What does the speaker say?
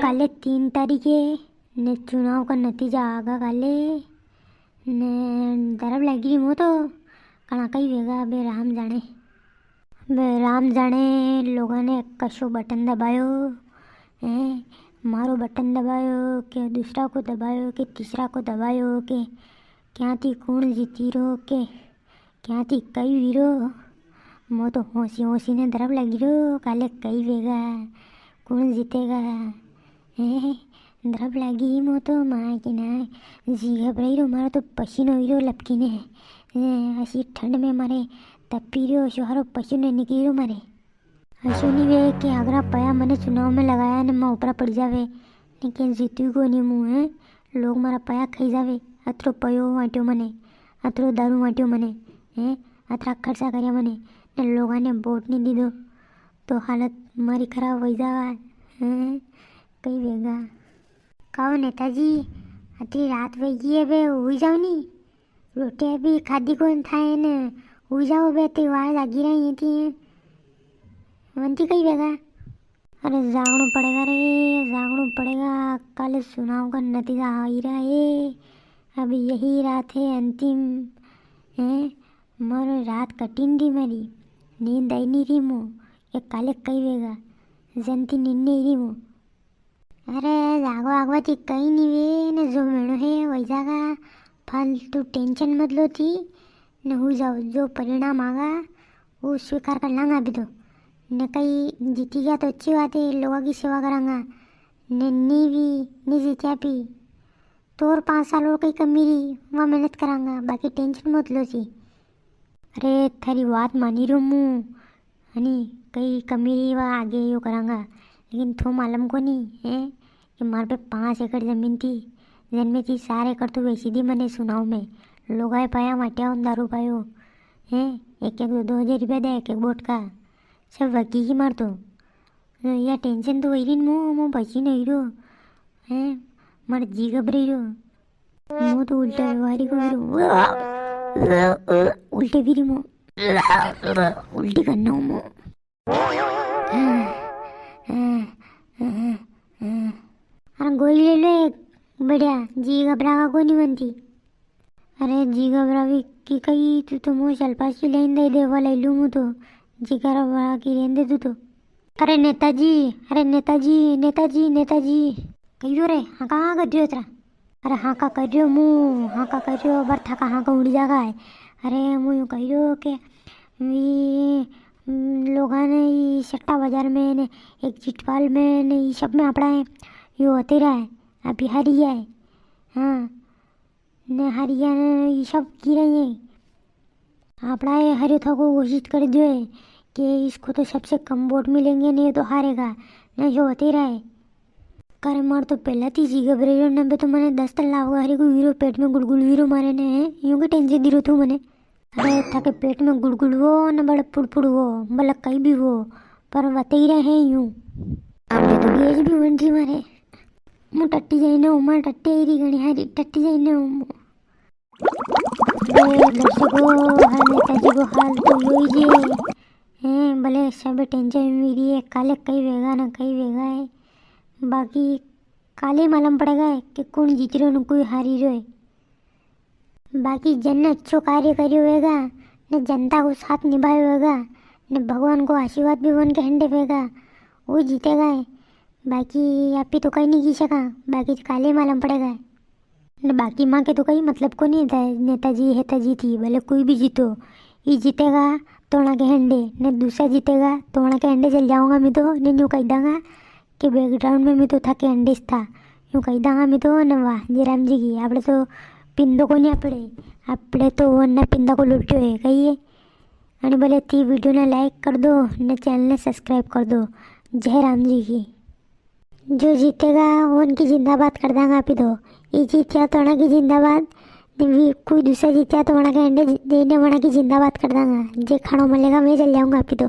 काले 3 तारीखे ने चुनाव का नतीजा आगा काले ने दरब लगी मो तो कणा कई वेगा बे राम जाने लोगों ने कशो बटन दबायो हैं, मारो बटन दबायो के दूसरा को दबायो के तीसरा को दबायो के क्या थी कौन जीती रो के क्या थी कई वीरो मो तो होशी होशी ने दरब लगी रो काले कई वेगा कौन जीतेगा हैं। दरब लगी मो तो माँ की ना जी घबराई रो मारो तो पसीनो हीरो लपकी ने ऐसी ठंड में मारे तपी रो शोहरो पसीने निकली रो मारे हसुनी वे के आगरा पया मैंने चुनाव में लगाया ने मैं ऊपर पड़ जावे लेकिन जीतू को नहीं मुँह है लोग मारा पया खाई जावे अतरो पयो वाट्यो मने अतरो दारू वाट्यो मने हैं अतरा खर्चा कर्या मने ने लोगों ने वोट नहीं दी दो तो हालत मारी खराब हो जावा हैं कई वेगा कहो नेताजी अतरी रात वेगी है बे हुई जाओ नी रोटी अभी खादी कौन थाए ने हुई जाओ बे ते वहाँ जागी रही थी वंती कई वेगा अरे जागना पड़ेगा रे जागना पड़ेगा कल चुनाव का नतीजा आ ही रहा है अभी यही रात है अंतिम है मारो रात कठिन थी मेरी नींद आई नहीं रही मो ये काले कई वेगा जनती नींद नहीं रही मो अरे जागो आगवाती कहीं नहीं वे न जो मेणो है वही जागा फालतू टेंशन मत लो थी न हो जाओ जो परिणाम आगा वो स्वीकार कर लांगा अभी तो न कहीं जीती गया तो अच्छी बात है लोगों की सेवा करांगा न नहीं भी नहीं जीत्या भी तो और 5 साल और कहीं कमी रही वहाँ मेहनत करांगा बाकी टेंशन मत लो सी अरे थारी बात मानी रो मुँह हनी कहीं कमी रही वह आगे यो करांगा लेकिन थो मालूम को नहीं है कि मारे पे 5 एकड़ ज़मीन थी जन्मे थी 4 एकड़ तो वैसी थी मैंने सुनाओ में लोग आए पाया माटिया दारू पायो हैं 1-2 हज़ार रुपया दे एक बोट का सब वकी ही मार तो या टेंशन तो वही मो बची नहीं रो हैं मार जी घबराई रो मो तो उल्टा व्यवहारी को उल्टे भी मो उल्टी करना हूँ मो अरे गोली ले लो एक बढ़िया जी घबरा को नहीं बनती अरे जी घबरावी की कही तू तो मुँह चलपासी लेन दे दे वाला लूँ मुँह तो जी घबरा की रेन दे तू तो अरे नेताजी कही रे हाँ कहाँ कर दियो तेरा अरे हाँ का कर रही मुँह हाँ का कर रही बर्था का हाँ का उड़ जागा है अरे मुँह यूँ कही रो के लोगों ने ये सट्टा बाजार में ने एक चिटपाल में ने ये सब में अपना है यो होते रहा है अभी हरिया है हाँ ने हरिया ने ये सब की रही है अपना ये हरे था को घोषित कर दियो है कि इसको तो सबसे कम वोट मिलेंगे नहीं तो हारेगा न जो होते रहा है करे मार तो पहला थी जी घबरे नब्बे तो मैंने 10 लाख हरी को वीरो पेट में गुड़गुड़ वीरो मारे ने यूँ के टेंशन दी रो तू मैंने अरे थाके पेट में गुड़गुड़ वो न बड़ा पुड़पुड़ वो भला कहीं भी वो पर बते ही रहे यूँ आपने तो गेज भी बन थी मारे मुँह टट्टी जाए ना उमर टट्टी आई रही गणी हारी टट्टी जाए ना दर्शकों हर नेताजी को हाल तो यही जे हैं भले सब टेंशन मेरी है काले कई वेगा ना कई वेगा है बाकी काले मालूम पड़ेगा कि कौन जीत रहे हो कोई हारी रहे बाकी जन ने अच्छो कार्य करियो होगा न जनता को साथ निभायो होगा न भगवान को आशीर्वाद भी बन के हंडे पेगा वो जीतेगा है बाकी आप ही तो कहीं नहीं जी सका बाकी काले मालूम पड़ेगा न बाकी माँ के तो कहीं मतलब को नहीं था नेताजी हेताजी थी भले कोई भी जीतो ये जीतेगा तोड़ा के हंडे न दूसरा जीतेगा तोड़ा के हंडे चल जाऊँगा मैं तो नहीं यूँ कह दूँगा कि बैकग्राउंड में मैं तो था के अंडेस था यूँ कही दूँगा मैं तो न वाह जयराम जी की आपने तो पिंदो को नहीं आपड़े तो वरना पिंदा को लुट्यो है कहिए आणि भले थी वीडियो ने लाइक कर दो न चैनल ने सब्सक्राइब कर दो जय राम जी की जो जीतेगा वो उनकी जिंदाबाद कर देंगे आप ही तो ये जीतिया तो वहाँ की जिंदाबाद कोई दूसरा जीतिया तो वहाँ के अंडे देने वहाँ की जिंदाबाद कर देंगे जे खाना मिलेगा मैं चल जाऊँगा आप ही तो।